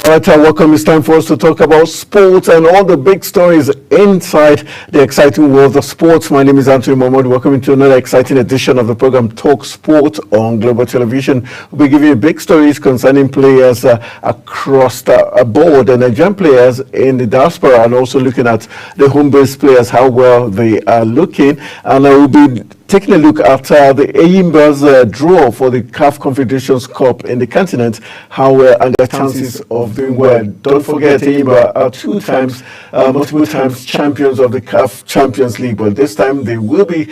Right, welcome. It's time for us to talk about sports and all the big stories inside the exciting world of sports. My name is Anthony Mohammed. Welcome to another exciting edition of the program Talk Sport on Global Television. We'll be giving you big stories concerning players across the board, and Nigerian players in the diaspora, and also looking at the home-based players, how well they are looking. And we'll be taking a look at the Enyimba's draw for the CAF Confederations Cup in the continent, how well and their chances of doing well. Don't forget, Enyimba are multiple times champions of the CAF Champions League, but this time they will be,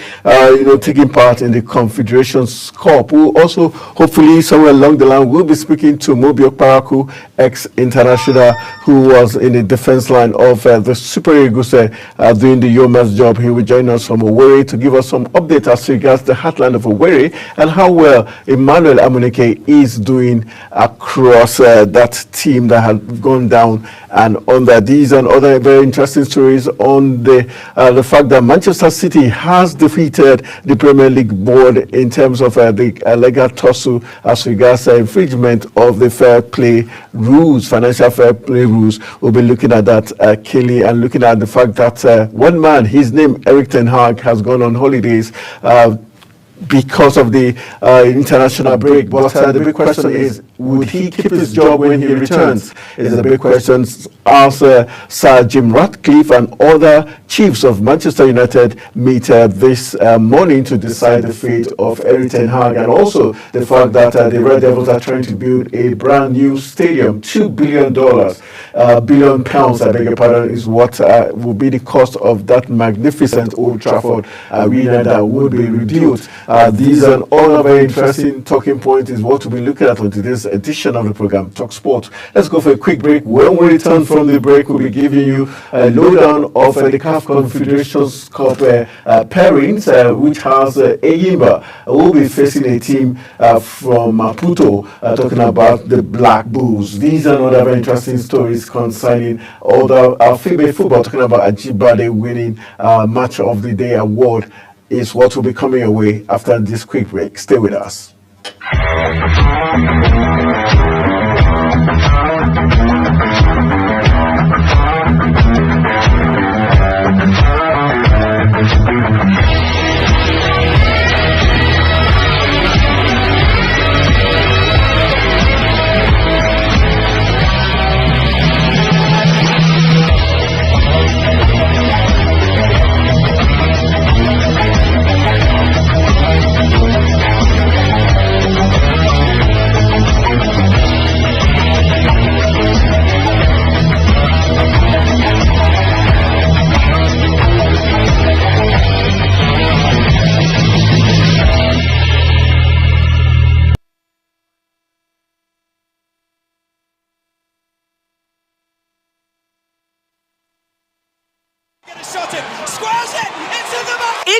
taking part in the Confederations Cup. We'll also, hopefully, somewhere along the line, we'll be speaking to Mobio Paraku, ex-international, who was in the defense line of the Super Eagles doing the Yoma's job. He will join us from Owerri to give us some updates as regards the heartland of Owerri and how well Emmanuel Amuneke is doing across that team that had gone down and under. These and other very interesting stories on the fact that Manchester City has defeated the Premier League board in terms of the legal tussle as regards infringement of the fair play rules, financial fair play rules. We'll be looking at that, Kelly, and looking at the fact that one man, his name Erik ten Hag, has gone on holidays because of the international break. But the big question is, would he keep his job when he returns? Is the big question. As Sir Jim Ratcliffe and other chiefs of Manchester United meet this morning to decide the fate of Erik ten Hag, and also the fact that the Red Devils are trying to build a brand new stadium, $2 billion pounds, I beg your pardon, is what will be the cost of that magnificent Old Trafford arena that will be rebuilt. These and all are very interesting talking points is what we'll be looking at on today's edition of the program, Talk Sport. Let's go for a quick break. When we return from the break, we'll be giving you a lowdown of the CAF Confederations Cup pairings, which has Enyimba will be facing a team from Maputo, talking about the Black Bulls. These and other very interesting stories concerning other female football, talking about Ajibade winning Match of the Day award is what will be coming your way after this quick break. Stay with us.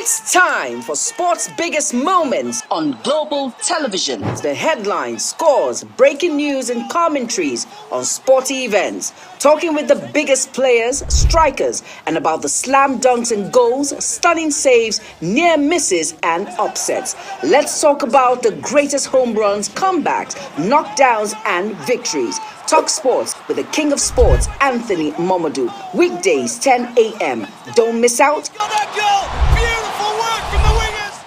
It's time for sports' biggest moments on global television. The headlines, scores, breaking news, and commentaries on sporty events. Talking with the biggest players, strikers, and about the slam dunks and goals, stunning saves, near misses, and upsets. Let's talk about the greatest home runs, comebacks, knockdowns, and victories. Talk Sports with the King of Sports, Anthony Momodu. Weekdays, 10 a.m. Don't miss out. Beautiful work from the wingers!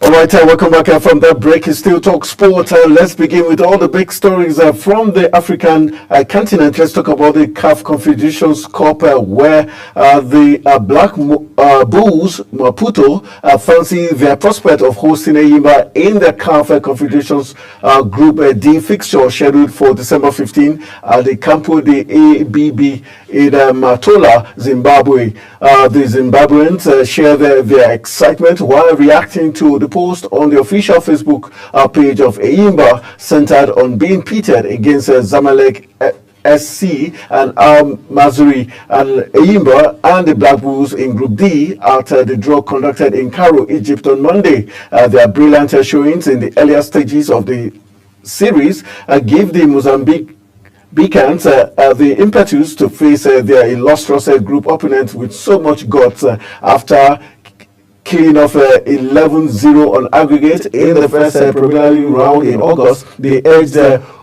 All right, welcome back from that break. It's still Talk Sport. Let's begin with all the big stories from the African continent. Let's talk about the CAF Confederations Cup, where the Black Bulls, Maputo, fancy their prospect of hosting Enyimba in the CAF Confederations Group D fixture scheduled for December 15 at the Campo de ABB in Matola, Zimbabwe. The Zimbabweans share their excitement while reacting to the post on the official Facebook page of Enyimba centered on being pitted against Zamalek SC and Al Mazuri and Enyimba and the Black Bulls in Group D at the draw conducted in Cairo, Egypt on Monday. Their brilliant showings in the earlier stages of the series gave the Mozambique Beacons the impetus to face their illustrious group opponent with so much guts after killing off 11-0 on aggregate in the first preliminary round in August. They edged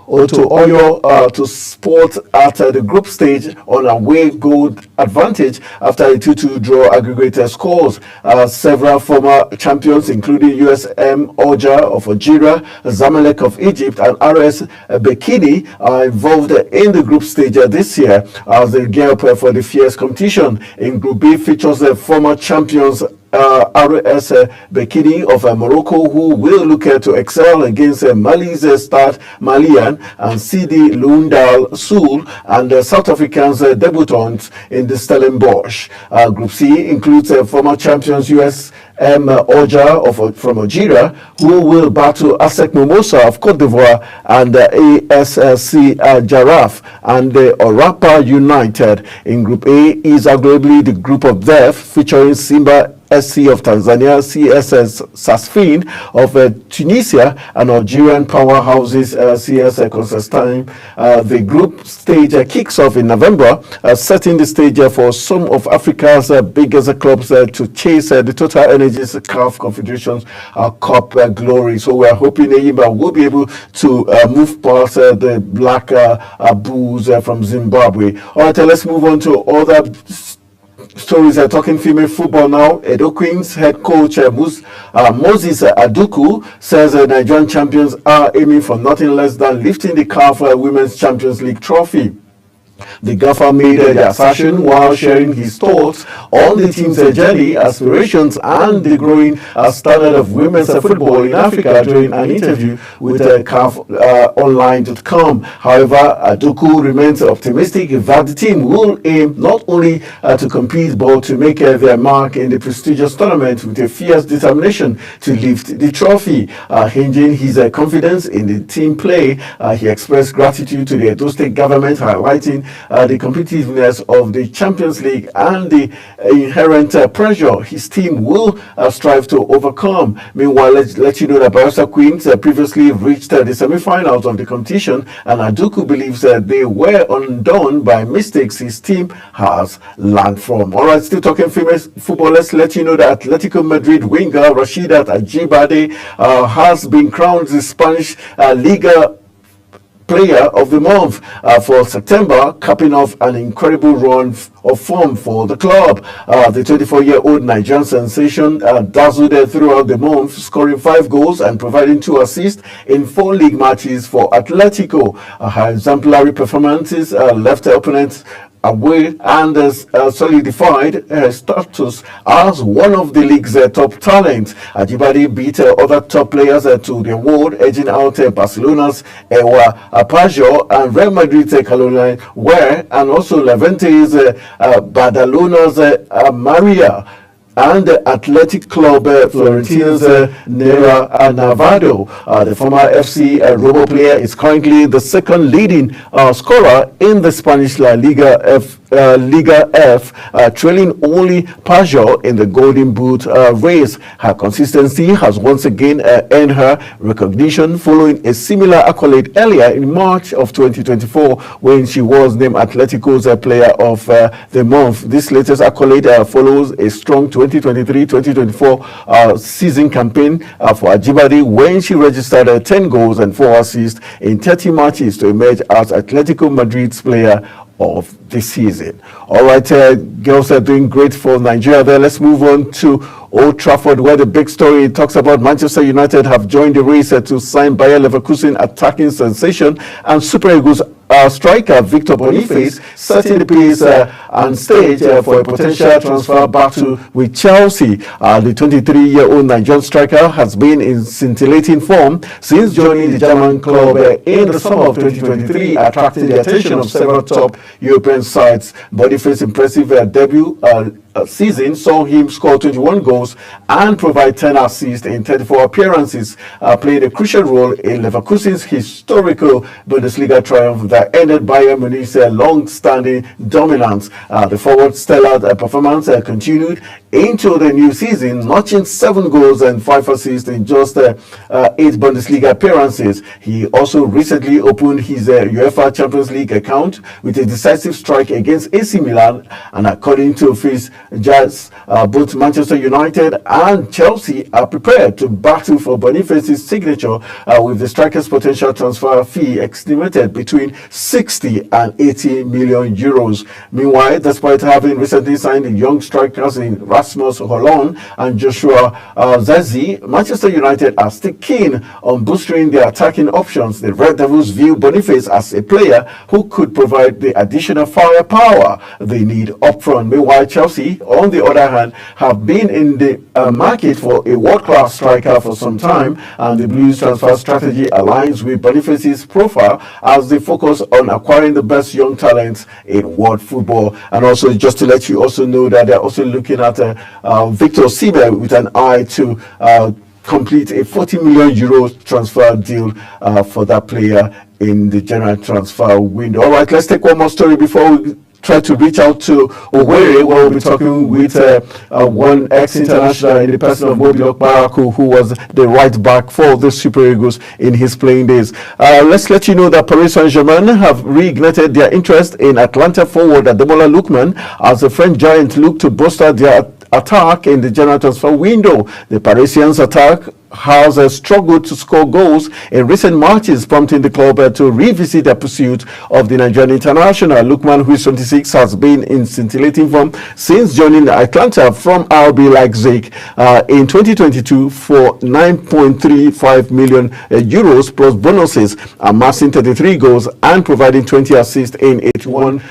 Oto Oyo to sport at the group stage on away goal advantage after a 2-2 draw aggregate scores. Several former champions, including USM Oja of Algeria, Zamalek of Egypt, and RS Bekini, are involved in the group stage this year as they gear up for the fierce competition. In Group B features the former champions RS Bekini of Morocco, who will look to excel against Mali's Stade Malien and CD Lundal Sul and South Africans debutants in the Stellenbosch. Group C includes former champions USM Oja from Algeria, who will battle ASEC Mimosa of Cote d'Ivoire and ASC Jaraf and Orapa United. In Group A is arguably the group of death, featuring Simba SC of Tanzania, CSS Sasfin of Tunisia, and Algerian powerhouses CS Constantine. The group stage kicks off in November, setting the stage for some of Africa's biggest clubs to chase the Total Energies CAF Confederations Cup glory. So we're hoping Enyimba will be able to move past the Black Bulls from Zimbabwe. All right, let's move on to other stories are talking female football now. Edo Queens head coach Moses Aduku says Nigerian champions are aiming for nothing less than lifting the CAF Women's Champions League trophy. The gaffer made the assertion while sharing his thoughts on the team's journey, aspirations, and the growing standard of women's football in Africa during an interview with CAFOnline.com. However, Aduku remains optimistic that the team will aim not only to compete but to make their mark in the prestigious tournament with a fierce determination to lift the trophy. Hinging his confidence in the team play, he expressed gratitude to the Edo State government, highlighting the competitiveness of the Champions League and the inherent pressure his team will strive to overcome. Meanwhile, let's let you know that Bayelsa Queens previously reached the semi-finals of the competition, and Aduku believes that they were undone by mistakes his team has learned from. All right, still talking female football, let's let you know that Atletico Madrid winger Rasheedat Ajibade has been crowned the Spanish Liga Player of the Month for September, capping off an incredible run of form for the club. The 24-year-old Nigerian sensation dazzled throughout the month, scoring 5 goals and providing 2 assists in 4 league matches for Atletico. Her exemplary performances left her opponents away and solidified her status as one of the league's top talents. Ajibade beat other top players to the award, edging out Barcelona's Ewa Pajo and Real Madrid's Caroline Ware, and also Levante's Badalona's Maria, and the Athletic Club Florentina's Nera Navado. The former FC Robo player is currently the second leading scorer in the Spanish Liga F, trailing only Pajot in the Golden Boot race. Her consistency has once again earned her recognition following a similar accolade earlier in March of 2024 when she was named Atletico's Player of the Month. This latest accolade follows a strong 2023-2024 season campaign for Ajibade when she registered 10 goals and 4 assists in 30 matches to emerge as Atletico Madrid's Player of the season. All right, girls are doing great for Nigeria there. Let's move on to Old Trafford, where the big story talks about Manchester United have joined the race to sign Bayer Leverkusen attacking sensation and Super Eagles striker Victor Boniface, setting the pace and stage for a potential transfer battle with Chelsea. The 23-year-old Nigerian striker has been in scintillating form since joining the German club in the summer of 2023, attracting the attention of several top European sides. Boniface's impressive debut season saw him score 21 goals and provide 10 assists in 34 appearances, playing a crucial role in Leverkusen's historical Bundesliga triumph that ended Bayern Munich's long-standing dominance. The forward's stellar performance continued into the new season, notching 7 goals and 5 assists in just 8 Bundesliga appearances. He also recently opened his UEFA Champions League account with a decisive strike against AC Milan, and according to Fizz Jazz, both Manchester United and Chelsea are prepared to battle for Boniface's signature, with the striker's potential transfer fee estimated between 60 and 80 million euros. Meanwhile, despite having recently signed the young strikers in Rasmus Højlund and Joshua Zirkzee, Manchester United are still keen on boosting their attacking options. The Red Devils view Boniface as a player who could provide the additional firepower they need up front. Meanwhile, Chelsea, on the other hand, have been in the market for a world-class striker for some time, and the Blues transfer strategy aligns with Boniface's profile as they focus on acquiring the best young talents in world football. And also, just to let you also know that they're also looking at Victor Osimhen with an eye to complete a 40 million euro transfer deal for that player in the general transfer window. All right, let's take one more story before we try to reach out to Owerri, where we'll be talking with one ex-international in the person of Mobilok Baraku, who was the right back for the Super Eagles in his playing days. Let's let you know that Paris Saint-Germain have reignited their interest in Atlanta forward Ademola Lookman as the French giant look to bolster their attack in the general transfer window. The Parisians' attack has struggled to score goals in recent matches, prompting the club to revisit their pursuit of the Nigerian international. Lookman, who is 26, has been in scintillating form since joining Atlanta from RB Leipzig in 2022 for 9.35 million euros plus bonuses, amassing 33 goals and providing 20 assists in 81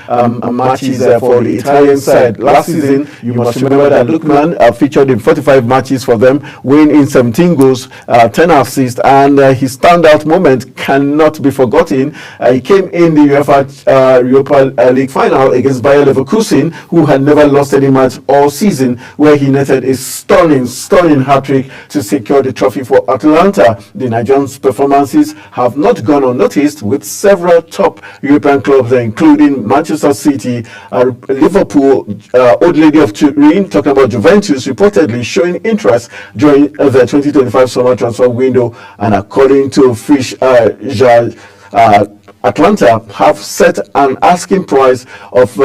matches for the Italian side. Last season, you must remember that Lookman featured in 45 matches for them, winning 17 goals, 10 assists, and his standout moment cannot be forgotten. He came in the UEFA Europa League final against Bayer Leverkusen, who had never lost any match all season, where he netted a stunning hat-trick to secure the trophy for Atlanta. The Nigerian's performances have not gone unnoticed, with several top European clubs, including Manchester City, Liverpool, Old Lady of Turin, talking about Juventus, reportedly showing interest during the 2025 summer transfer window. And according to Fish, Atlanta have set an asking price of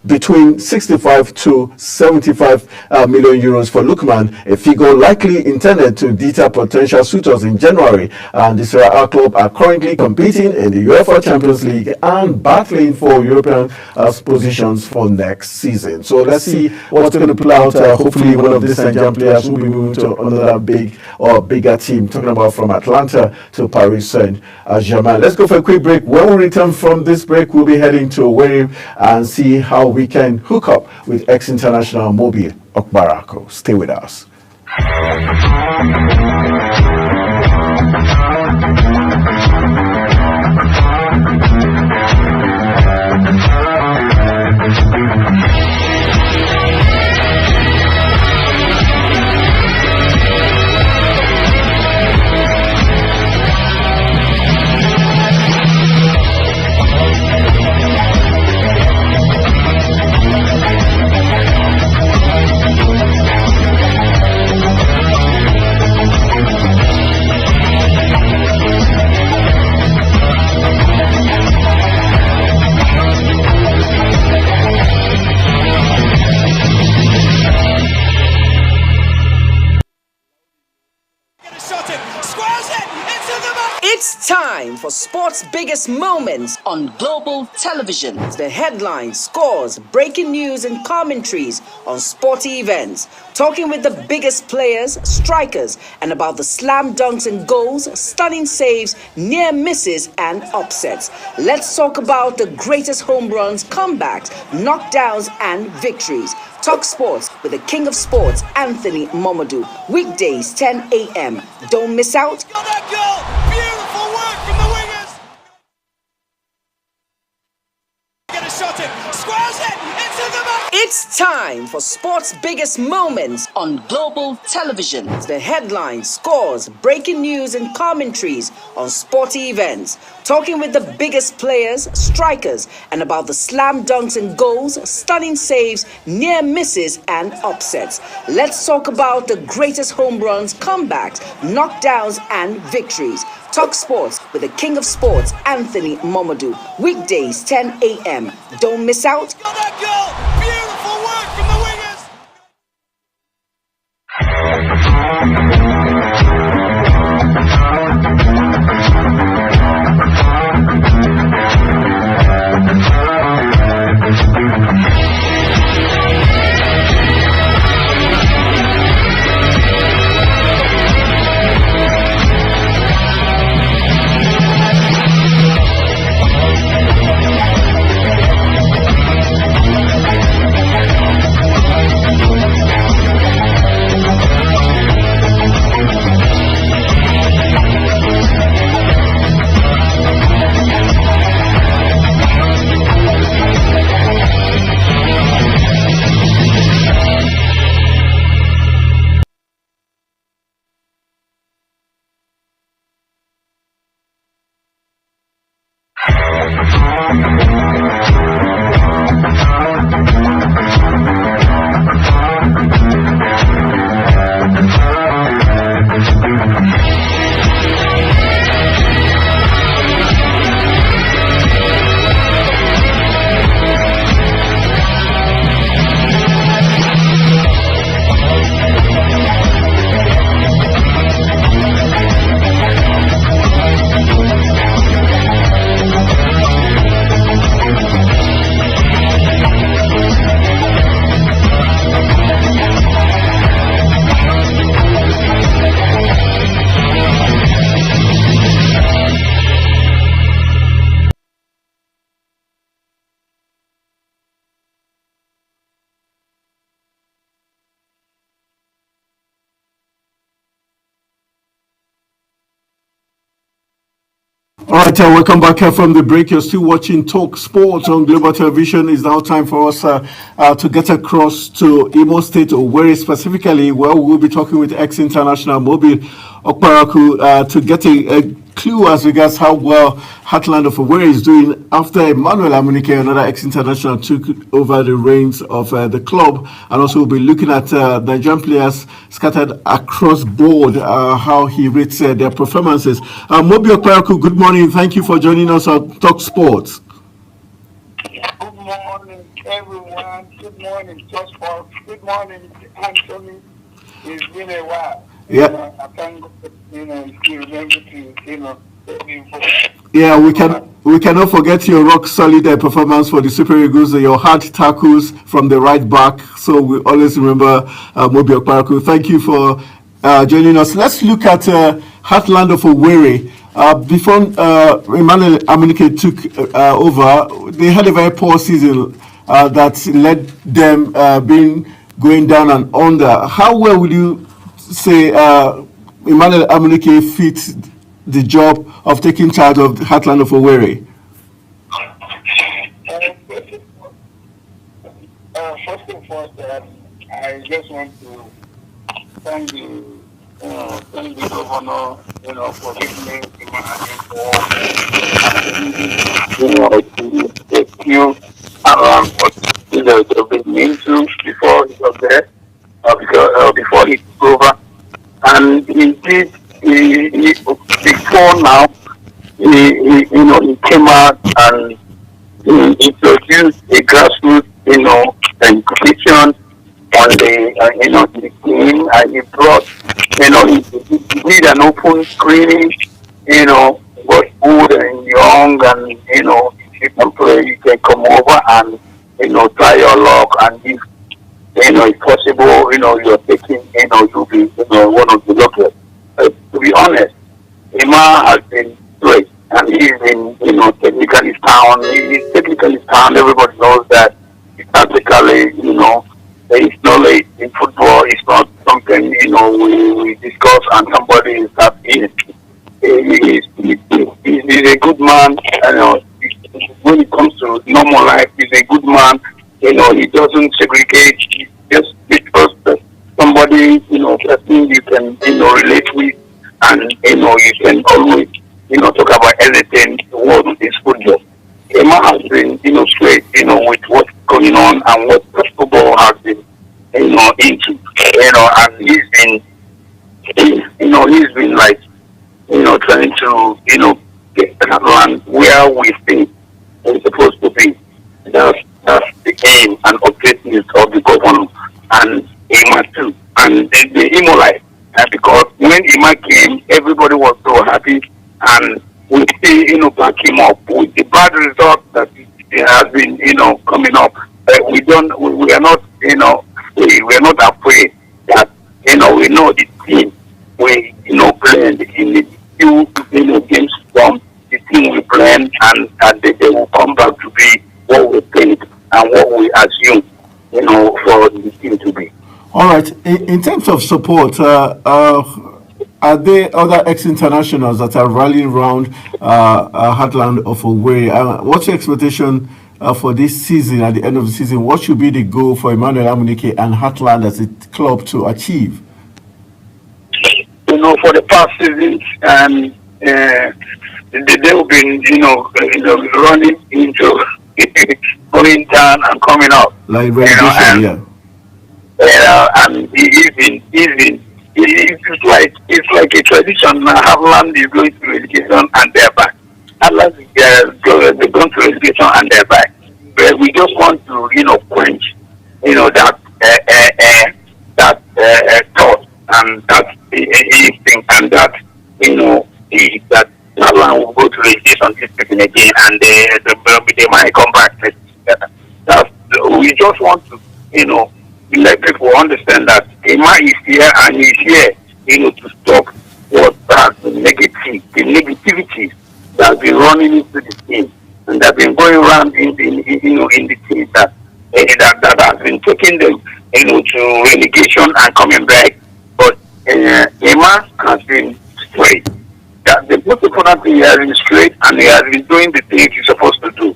between 65 to 75 million euros for Lookman, a figure likely intended to deter potential suitors in January. And the Serie A club are currently competing in the UEFA Champions League and battling for European positions for next season. So let's see what's going to play out. Hopefully one of these Nigerian players will be moving to another big or bigger team, talking about from Atlanta to Paris Saint-Germain. Let's go for a quick break. When we return from this break, we'll be heading to Wari and see how we can hook up with ex-international Mobi Okbarako. Stay with us. It's time for sports' biggest moments on global television. The headlines, scores, breaking news, and commentaries on sporty events. Talking with the biggest players, strikers, and about the slam dunks and goals, stunning saves, near misses, and upsets. Let's talk about the greatest home runs, comebacks, knockdowns, and victories. Talk Sports with the King of Sports, Anthony Momodu. Weekdays, 10 a.m. Don't miss out. On that goal! Beautiful work from the wingers! Get a shot in, squares it, into the back! It's time for sports' biggest moments on global television. The headlines, scores, breaking news, and commentaries on sporty events. Talking with the biggest players, strikers, and about the slam dunks and goals, stunning saves, near misses, and upsets. Let's talk about the greatest home runs, comebacks, knockdowns, and victories. Talk Sports with the King of Sports, Anthony Momodu. Weekdays, 10 a.m. Don't miss out. On that goal! Beautiful work from the wingers! All right, welcome back here from the break. You're still watching Talk Sports on Global Television. It's now time for us to get across to Imo State, or where specifically, where we'll be talking with ex-international Mobile Okparaku to get a clue as regards how well Heartland of Owerri is doing after Emmanuel Amunike, another ex-international, took over the reins of the club. And also we'll be looking at Nigerian players scattered across board, how he rates their performances. Mobile Okparaku, good morning. Thank you for joining us on Talk Sports. Good morning, everyone. Good morning, Talk Sports. Good morning, Anthony. It's been a while. Yeah. I thank God, if you remember to, Yeah, we cannot forget your rock solid performance for the Super Eagles, your hard tackles from the right back. So we always remember Mobi Okparaku. Thank you for joining us. Let's look at Heartland of Owerri. Before Emmanuel Amunike took over, they had a very poor season that led them going down and under. How well would you say Emmanuel Amunike fits the job of taking charge of the Heartland of Owerri? First and foremost, I just want to thank the governor, for giving me to take you around what they've been into before he was there, before he took over. And indeed, before now, he came out and he introduced a grassroots, education on the team, and he brought, he did an open screening, was good and young, and, if you can play, you can come over and, try your luck, and if possible, you're taking, you'll be, one of the luckiest. To be honest, Emma has been great, and he's been, technically sound. He's technically sound. Everybody knows that. Tactically, his knowledge in football is not something, we discuss and somebody starts in. He's a good man, when it comes to normal life, he's a good man. He doesn't segregate. Just because somebody, person you can, relate with, and, you can always, talk about everything the world is football. Emma has been, straight, with what's going on and what football has been, into, and he's been like, trying to, get that land where we think it's supposed to be. That's the aim and objective of the governor and Emma too, and the Imo life. Because when Emma came, everybody was so happy, and we still, back him up with the bad results that has been, coming up. We are not, we are not afraid that, we know the team. We, planned in the few, games from the team we planned, and they will come back to be what we think and what we assume, for the team to be. All right. In terms of support, are there other ex-internationals that are rallying around Heartland of Owerri? What's your expectation for this season, at the end of the season? What should be the goal for Emmanuel Amunike and Heartland as a club to achieve? For the past seasons, they've been, running into going down and coming up. Like relegation, yeah. And it's like a tradition. Heartland is going to relegation and they're back. Heartland is going to relegation and they're back. But we just want to, quench, that thought and that thing, and that, that Heartland will go to relegation this season again, and they might come back. We just want to, let people understand that Emma is here and is here, to stop what the negativity that's been running into the team and that been going around in the team that has been taking them, to relegation and coming back. But Emma has been straight. the most important thing, he has been straight and he has been doing the things he's supposed to do.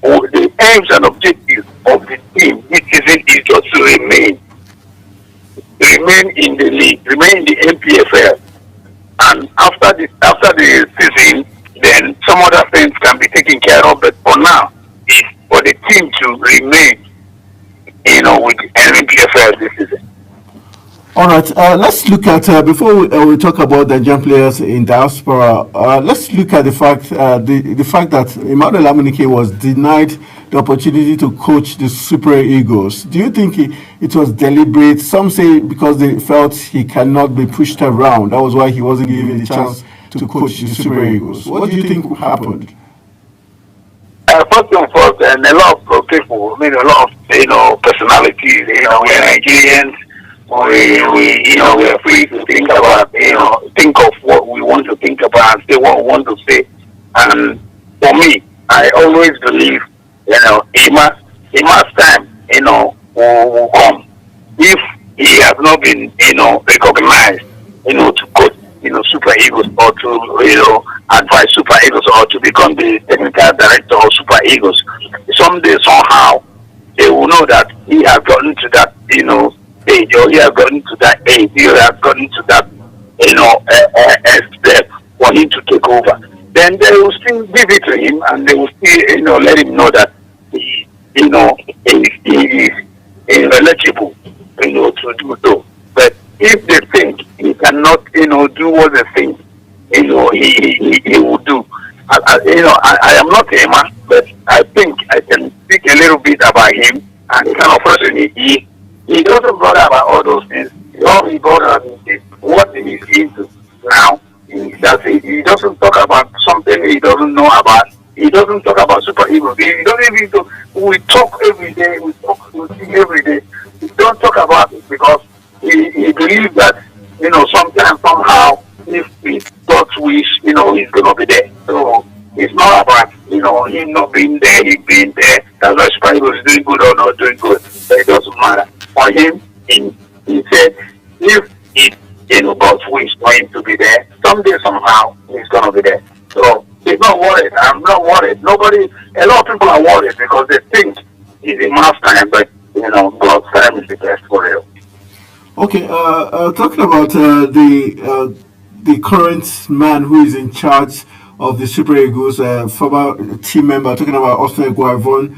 The aims and objectives of the team this season is just to remain in the league, remain in the MPFL. And after the season, then some other things can be taken care of. But for now, it's for the team to remain, with the MPFL this season. All right, let's look at, before we talk about the Nigerian players in diaspora, let's look at the fact that Emmanuel Amunike was denied the opportunity to coach the Super Eagles. Do you think it was deliberate? Some say because they felt he cannot be pushed around. That was why he wasn't given the chance to coach the Super Eagles. What do you think happened? First and foremost, and a lot of people, a lot of personalities, we're Nigerians. We are free to think about, think of what we want to think about and say what we want to say. And for me, I always believe, Emma's time, will come. If he has not been, recognized, to coach, Super Eagles or to, advise Super Eagles or to become the technical director of Super Eagles, someday, somehow, they will know that he has gotten to that, age, or he has gotten to that age, he has gotten to that, step for him to take over. Then they will still give it to him, and they will still, let him know that he is eligible, to do so. But if they think he cannot, do what they think, he will do. I am not Emma, but I think I can speak a little bit about him and the kind of person he is. He doesn't bother about all those things. All he bothers is what he is into now. He doesn't talk about something he doesn't know about. He doesn't talk about Super Eagles. He doesn't even talk. We talk every day. We see every day. He don't talk about it because he believes that, sometimes, somehow, if he God's wish, he's going to be there. So it's not about, him not being there, he being there. That's why Super Eagles is doing good or not doing good. But it doesn't matter. For him, he said, if it's God's wish for him to be there, someday, somehow, he's going to be there. So he's not worried. I'm not worried. A lot of people are worried because they think it's a mass time, but, God's time is the best for real. Okay, talking about the current man who is in charge of the Super Eagles, former team member, talking about Austin Eguavoen.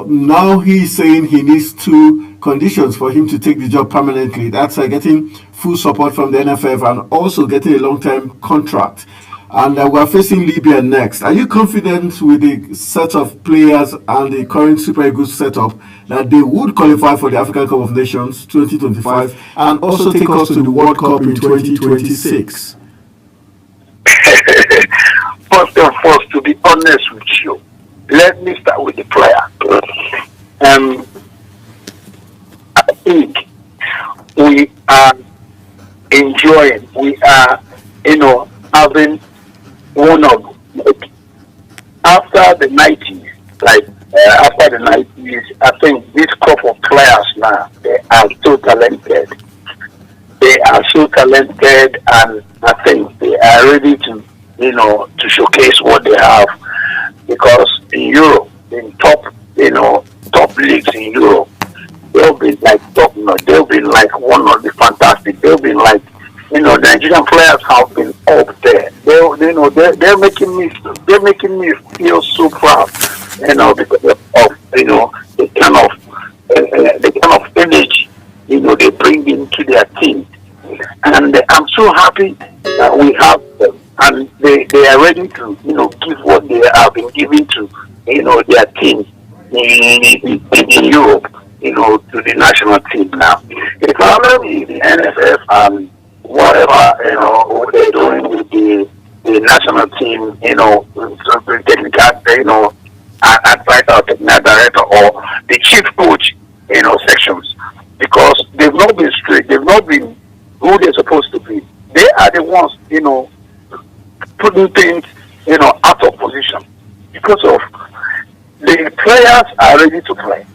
Now he's saying he needs two conditions for him to take the job permanently. That's getting full support from the NFF and also getting a long-term contract. And we're facing Libya next. Are you confident with the set of players and the current Super Eagles setup that they would qualify for the African Cup of Nations 2025 and also take us to the World Cup in 2026? First and foremost, to be honest with you, let me start with the player. I think we are enjoying, we are, having one of, after the 90s, after the 90s, I think this crop of players now, they are so talented. They are so talented, and I think they are ready to, to showcase what they have. Because in Europe, in top leagues in Europe, they'll be like top notch. They'll be like one of the fantastic. They'll be like, the Nigerian players have been up there. They're making me feel so proud, because of the kind of energy, they bring into their team. And I'm so happy that we have them, and they are ready to, give what they have been giving to, their team in Europe, to the national team now. The problem is the NFF and whatever, what they're doing with the national team, technical, advisor or technical director or the chief coach, sections, because they've not been straight, they've not been who they're supposed to be. They are the ones, putting things, out of position because of the players are ready to play.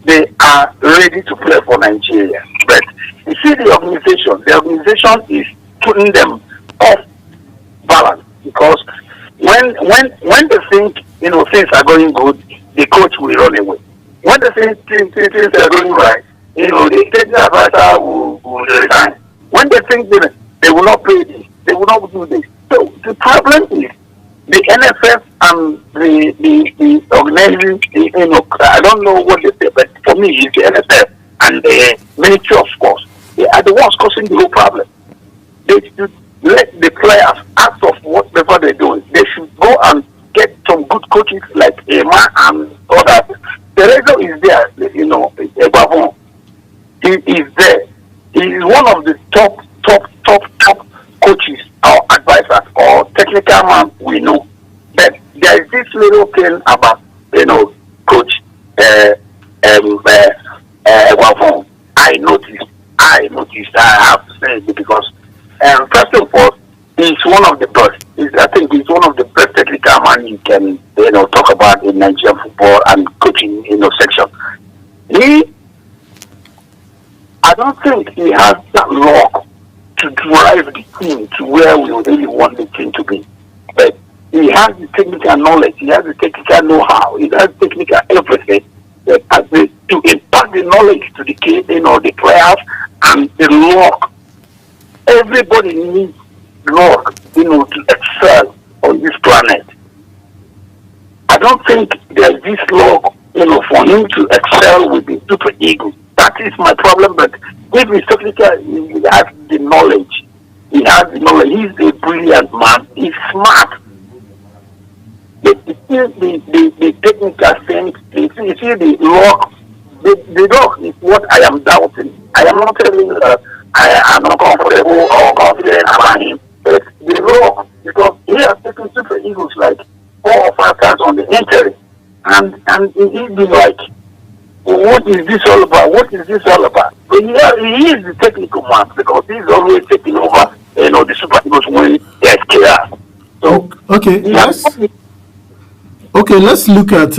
They are ready to play for Nigeria. But you see the organization is putting them off balance. because when they think things are going good, the coach will run away. When they think things are going right, the technical advisor will resign. When they think they will not pay this, they will not do this. So the problem is the NFF and the organization, I don't know what they say, but for me, it's the NFF and the Ministry of Sports. They are the ones causing the whole problem. They should let the players out of whatever they're doing. They should go and get some good coaches like Emma and others. Terezo is there, Ebavon. He is there. He is one of the top coaches or advisors or technical man we know. But there is this little thing about coach Ebavon. I noticed. I have to say it because first of all, he's one of the best. I think he's one of the best technical man you can talk about in Nigerian football and coaching section. I don't think he has that luck to drive the team to where we really want the team to be. But he has the technical knowledge, he has the technical know-how, he has technical everything to impart the knowledge to the kids, the players and the luck. Everybody needs luck, to excel on this planet. I don't think there's this luck, for him to excel with the Super Eagles. That is my problem. But if he's technical, he has the knowledge. He's a brilliant man. He's smart. The technical thing, you see the luck. The luck is what I am doubting. I am not telling you that I am not comfortable or confident about him. But the luck, because he has taken Super Eagles like 4 or 5 times on the injury. And he's been like, what is this all about? What is this all about? But he is the technical man because he's always taking over, the Super Eagles when they're scared. So, let's look at,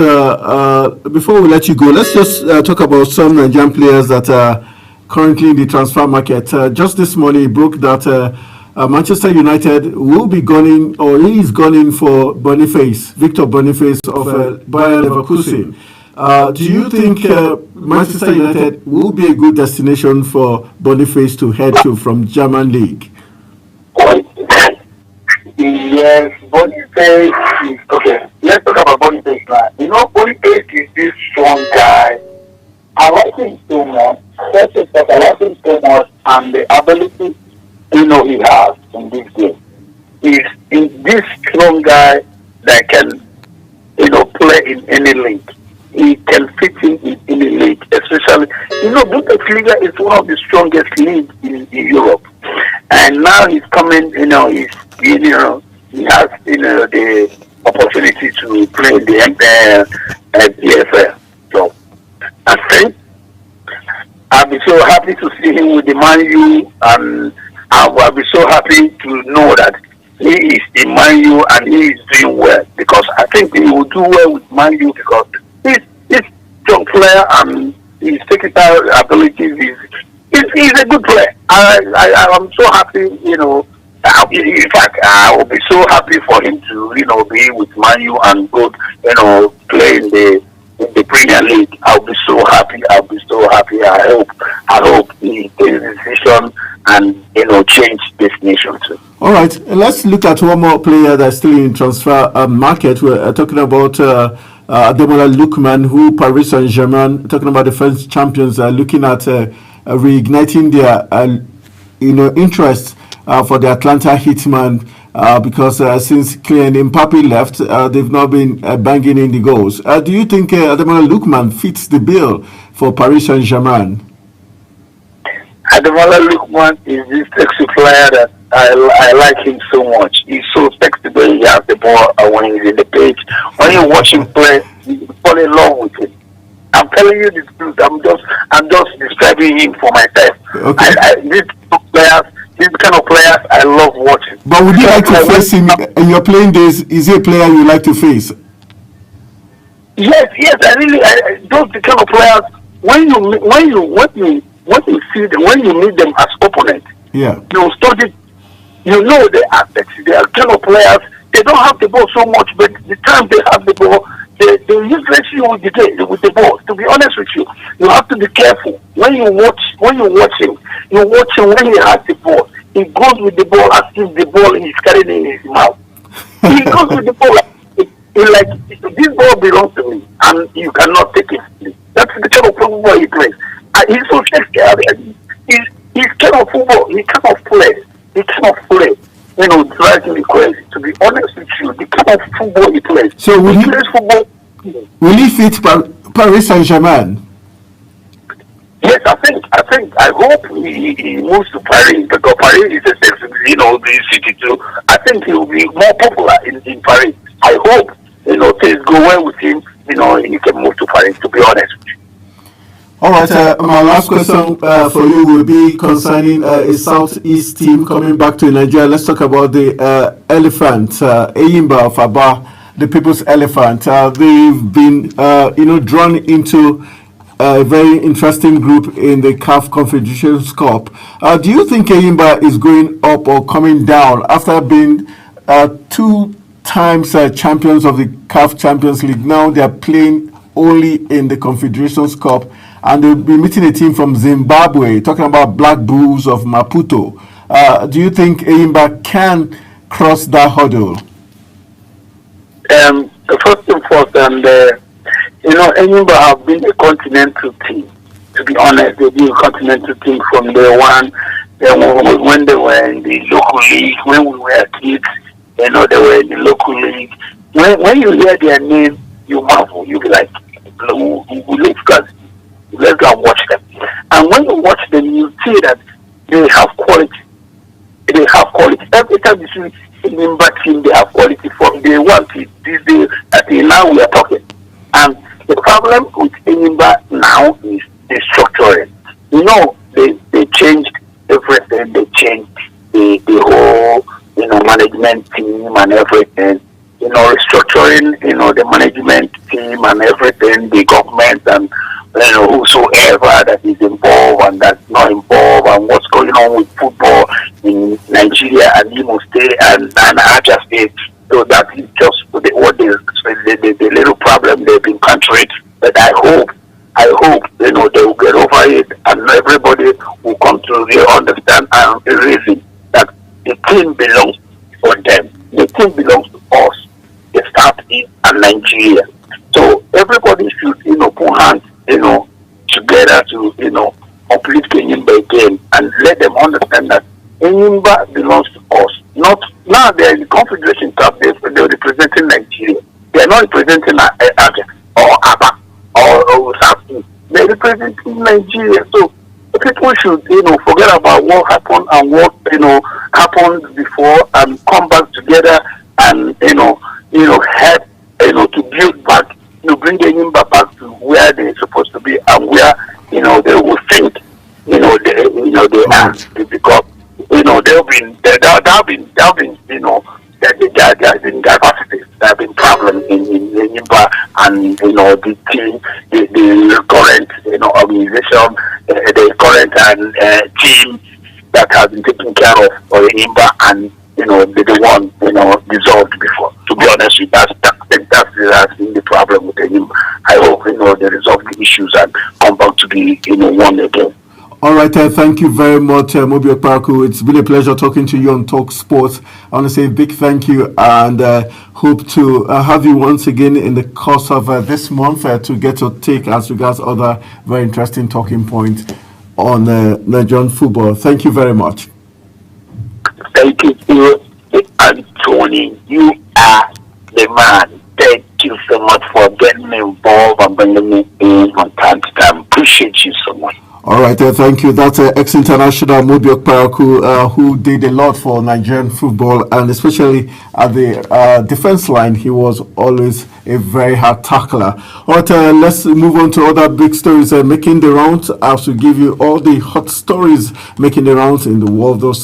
before we let you go, let's just talk about some Nigerian players that are currently in the transfer market. Just this morning, it broke that Manchester United will be gunning, or he is gunning for Victor Boniface of Bayer Leverkusen. Do you think Manchester United will be a good destination for Boniface to head to from German league? Yes, Boniface is okay. Let's talk about Boniface now. Boniface is this strong guy. I like him so much. First of all, I like him so much, and the ability he has in this game. He's this strong guy that can play in any league. He can fit in any league, especially Bundesliga is one of the strongest leagues in Europe, and now he's coming. He has the opportunity to play in the PFL. So I think I'll be so happy to see him with the Man U, and I'll be so happy to know that he is in Man U and he is doing well, because I think he will do well with Man U because he's young player and his technical abilities he's a good player. I'm so happy, in fact, I will be so happy for him to, be with Man U and go, play in the Premier League. I'll be so happy. I hope he takes the decision and, change this nation too. All right, let's look at one more player that's still in transfer market. We're talking about Ademola Lookman, who Paris Saint-Germain, talking about the French champions, are looking at reigniting their interest for the Atlanta Hitman, because since Kylian Mbappe left, they've not been banging in the goals. Do you think Ademola Lookman fits the bill for Paris Saint-Germain? Ademola Lookman is this sexy player that I like him so much. He's so sexy when he has the ball and when he's in the pitch. When you watch him play, you fall in love with him. I'm telling you the truth. I'm just describing him for myself. Okay. These kind of players I love watching. But would you like to face him in your playing days? Is he a player you like to face? Yes. Those the kind of players when you see them, when you meet them as opponents, yeah, you study. They are sexy. They are kind of players They don't have the ball so much, but the time they have the ball, they useless you with the ball. To be honest with you, you have to be careful when you watch him. You watch him when he has the ball. He goes with the ball as if the ball is carrying in his mouth. He goes with the ball like this ball belongs to me, and you cannot take it. That's the kind of football he plays. And he's so scared. He's kind of football. He cannot play. He cannot play. You know, driving me crazy. To be honest with you, the kind of football he plays. So he plays football. Will he fit Paris Saint-Germain? Yes, I hope he moves to Paris, because Paris is a the city too. I think he will be more popular in Paris. I hope, things go well with him, he can move to Paris, to be honest with you. All right, my last question for you will be concerning a Southeast team coming back to Nigeria. Let's talk about the elephant, Eyimba of Aba, the People's Elephant. They've been, drawn into a very interesting group in the CAF Confederations Cup. Do you think Eyimba is going up or coming down after being 2 times champions of the CAF Champions League? Now they are playing only in the Confederations Cup, and they'll be meeting a team from Zimbabwe, talking about Black Bulls of Maputo. Do you think Eyimba can cross that hurdle? First and foremost, Eyimba have been a continental team. To be honest, they've been a continental team from day one. When they were in the local league, when we were kids, they were in the local league. When you hear their name, you marvel. You be like, let's go and watch them. And when you watch them, you see that they have quality. They have quality. Every time you see a member team, they have quality from day one to this day. Until now, we are talking. And the problem with Eyimba now is the structuring. They changed everything. They changed the whole, management team and everything. Restructuring, the management team and everything, the government and whosoever that is involved and that's not involved, and what's going on with football in Nigeria and Imo State and Abia State. So that is just the little problem they've been countering. But I hope they will get over it, and everybody will come to really understand and reason that the team belongs for them. The team belongs to us, the Southeast and Nigeria. So everybody should, put hands, together to, uplift Eyimba again and let them understand that Eyimba belongs to us. Not now they're in the Confederation Cup, they're representing Nigeria. They're not representing Abia or Aba or Southeast. They're representing Nigeria. So people should, forget about what happened and what, happened before, and come back together and, help, to build back, bring Eyimba back to where they're supposed to be and where, they will think, they are. Because, there have been diversity, there have been problems in Eyimba, and, the team, the current, organization, the current team that has been taken care of for Eyimba, and the one dissolved before. To be honest with you, that's been the problem with Eyimba. I hope they resolve the issues and come back to be one again. All right, thank you very much, Mobi Okparaku. It's been a pleasure talking to you on Talk Sports. I want to say a big thank you, and hope to have you once again in the course of this month to get your take as regards other very interesting talking points on Nigerian football. Thank you very much. Thank you, Anthony. You are the man. Thank you so much for getting me involved and bringing me in on time to time. Appreciate you so much. All right, thank you. That's ex-international Mobi Okparaku, who did a lot for Nigerian football, and especially at the defense line. He was always a very hard tackler. All right, let's move on to other big stories making the rounds, as we give you all the hot stories making the rounds in the world of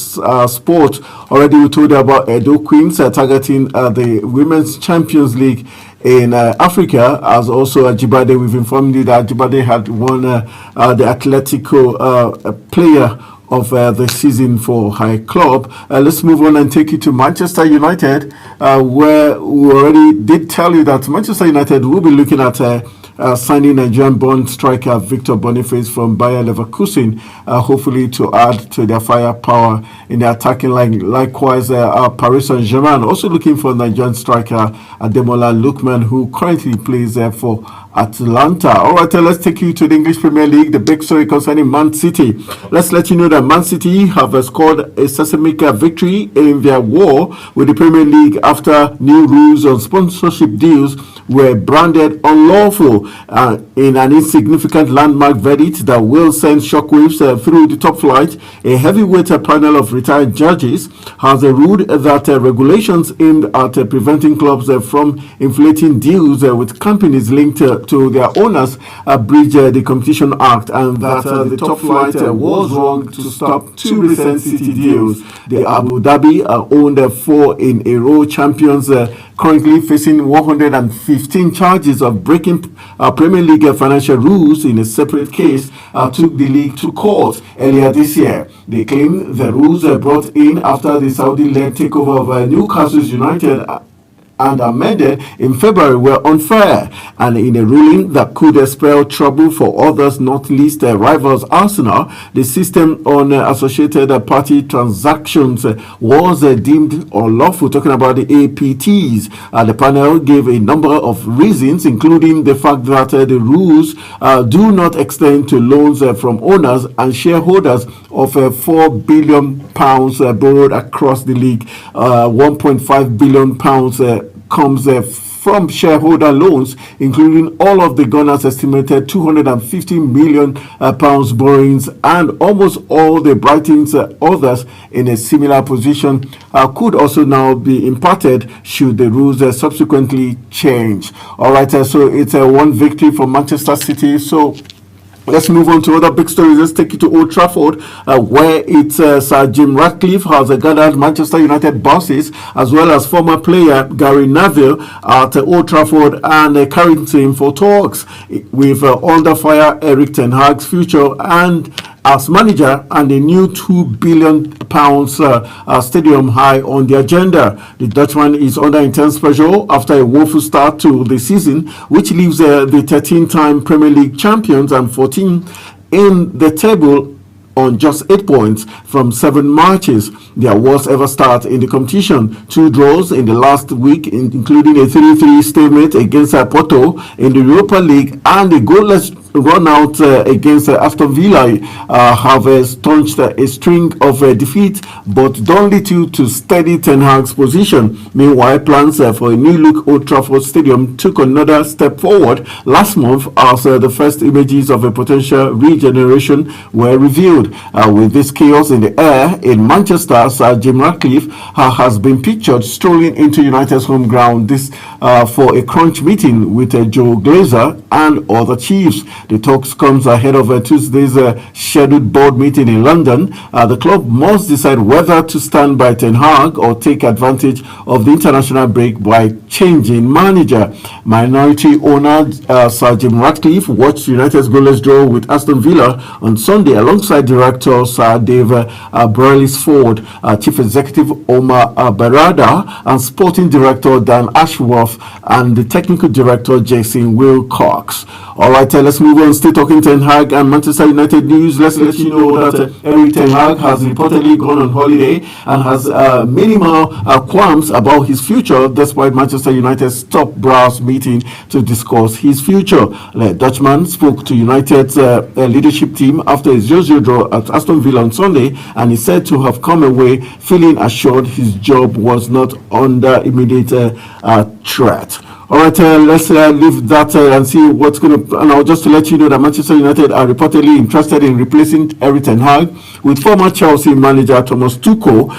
sport. Already we told you about Edo Queens targeting the Women's Champions League in Africa, as also Ajibade. We've informed you that Ajibade had won the Atletico player of the season for High Club. Let's move on and take you to Manchester United, where we already did tell you that Manchester United will be looking at signing Nigerian-born striker Victor Boniface from Bayer Leverkusen, hopefully to add to their firepower in the attacking line. Likewise, Paris Saint-Germain also looking for Nigerian striker Ademola Lookman, who currently plays for Atlanta. All right, let's take you to the English Premier League. The big story concerning Man City. Let's let you know that Man City have scored a seismic victory in their war with the Premier League after new rules on sponsorship deals were branded unlawful in an insignificant landmark verdict that will send shockwaves through the top flight. A heavyweight panel of retired judges has ruled that regulations aimed at preventing clubs from inflating deals with companies linked to their owners breach the Competition Act, and that the top flight was wrong to stop two recent City deals. The Abu Dhabi owned 4 in a row champions currently facing 115 charges of breaking Premier League financial rules in a separate case took the league to court earlier this year. They claim the rules brought in after the Saudi-led takeover of Newcastle United and amended in February were unfair, and in a ruling that could spell trouble for others, not least rivals Arsenal, the system on associated party transactions was deemed unlawful. Talking about the APTs, the panel gave a number of reasons, including the fact that the rules do not extend to loans from owners and shareholders of £4 billion borrowed across the league. £1.5 billion comes from shareholder loans, including all of the Gunners' estimated £250 million borrowings, and almost all the Brighton's others in a similar position could also now be imparted should the rules subsequently change. All right, so it's a one victory for Manchester City. So let's move on to other big stories. Let's take you to Old Trafford, where it's Sir Jim Ratcliffe has gathered Manchester United bosses as well as former player Gary Neville at Old Trafford and carrying him for talks with under fire Eric Ten Hag's future and as manager, and a new £2 billion stadium high on the agenda. The Dutchman is under intense pressure after a woeful start to the season, which leaves the 13-time Premier League champions and 14 in the table on just 8 points from 7 matches, their worst ever start in the competition. 2 draws in the last week, including a 3-3 stalemate against Porto in the Europa League, and a goalless run out against Aston Villa have staunched a string of defeats, but done little to steady Ten Hag's position. Meanwhile, plans for a new look Old Trafford Stadium took another step forward last month as the first images of a potential regeneration were revealed. With this chaos in the air in Manchester, Sir Jim Ratcliffe has been pictured strolling into United's home ground this for a crunch meeting with Joe Glazer and other chiefs. The talks comes ahead of Tuesday's scheduled board meeting in London. The club must decide whether to stand by Ten Hag or take advantage of the international break by changing manager. Minority owner Sir Jim Ratcliffe watched United's goalless draw with Aston Villa on Sunday alongside director Sir Dave Brailsford, Chief Executive Omar Barada, and Sporting Director Dan Ashworth, and the Technical Director Jason Wilcox. All right, let's move on. Stay talking Ten Hag and Manchester United news. Let's let you know that Eric Ten Hag has reportedly gone on holiday and has minimal qualms about his future, despite Manchester United's top brass meeting to discuss his future. The Dutchman spoke to United's leadership team after his 0-0 draw at Aston Villa on Sunday, and he said to have come away feeling assured his job was not under immediate threat. All right, let's leave that and see what's going to. And I'll just to let you know that Manchester United are reportedly interested in replacing Eric Ten Hag with former Chelsea manager Thomas Tuchel.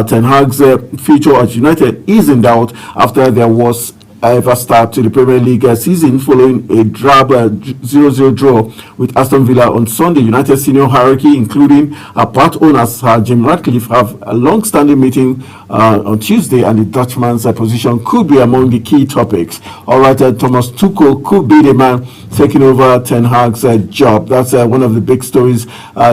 Ten Hag's future at United is in doubt after there was ever start to the Premier League season following a drab 0-0 draw with Aston Villa on Sunday. United senior hierarchy, including part owners Jim Ratcliffe, have a long-standing meeting on Tuesday, and the Dutchman's position could be among the key topics. All right, Thomas Tuchel could be the man taking over Ten Hag's job. That's one of the big stories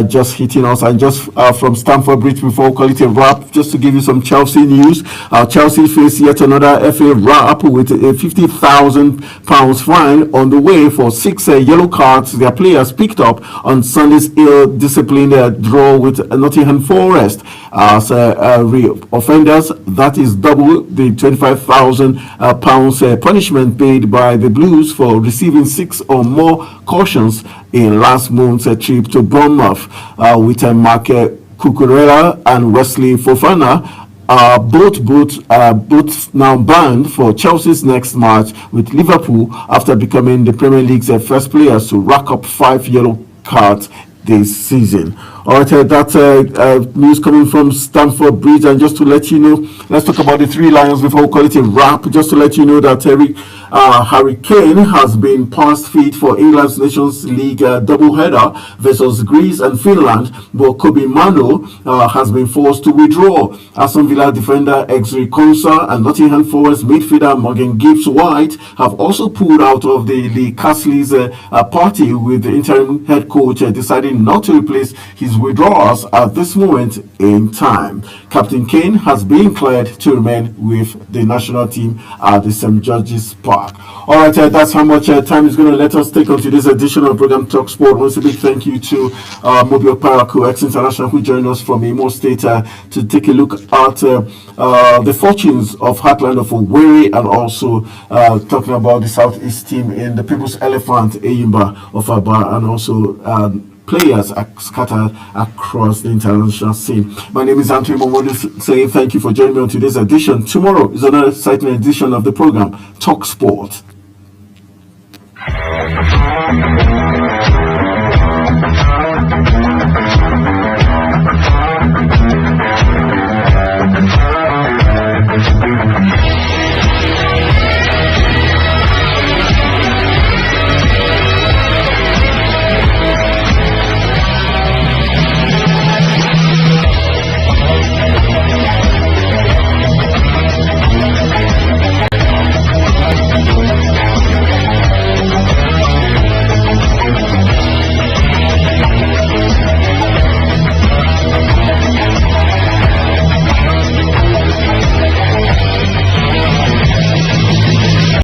just hitting us. And just from Stamford Bridge, before we call it a wrap, just to give you some Chelsea news. Chelsea face yet another FA wrap with a £50,000 fine on the way for 6 yellow cards their players picked up on Sunday's ill-disciplined draw with Nottingham Forest. As offenders, that is double the £25,000 punishment paid by the Blues for receiving 6 or more cautions in last month's trip to Bournemouth, with Mark Cucurella and Wesley Fofana both now banned for Chelsea's next match with Liverpool after becoming the Premier League's first players to rack up 5 yellow cards this season. All right, that's news coming from Stamford Bridge. And just to let you know, let's talk about the Three Lions before we call it a wrap. Just to let you know that Harry Kane has been past fit for England's Nations League doubleheader versus Greece and Finland, but Kobe Mano has been forced to withdraw. Aston Villa defender Ezri Konsa and Nottingham Forest midfielder Morgan Gibbs-White have also pulled out of the Lee Casley's party, with the interim head coach deciding not to replace his withdrawals at this moment in time. Captain Kane has been cleared to remain with the national team at the St. George's Park. All right, that's how much time is going to let us take on today's edition of program Talk Sport. Once a big thank you to Mobile Paraco X International, who joined us from Imo State to take a look at the fortunes of Heartland of Owerri, and also talking about the Southeast team in the People's Elephant Eyimba of Aba, and also players are scattered across the international scene. My name is Anthony Momodu, saying thank you for joining me on today's edition. Tomorrow is another exciting edition of the program Talk Sport.